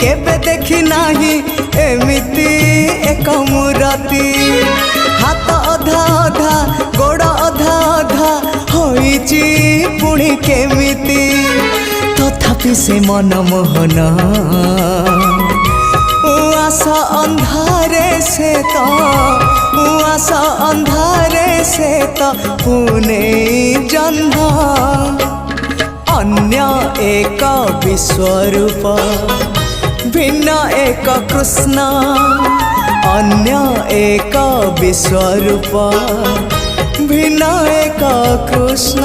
केबे देखी नाही एमिति एक मूरति हाथ अधा अधा गोड़ अधा अधा होइची पुणी केमिति तथापि से मनमोहन उआसा अंधारे से तो उआसा अंधारे से तो पुणे जन्म अन्य एक विश्वरूप भिन्न एक कृष्ण अन्य एक विश्वरूप भिन्न एक कृष्ण।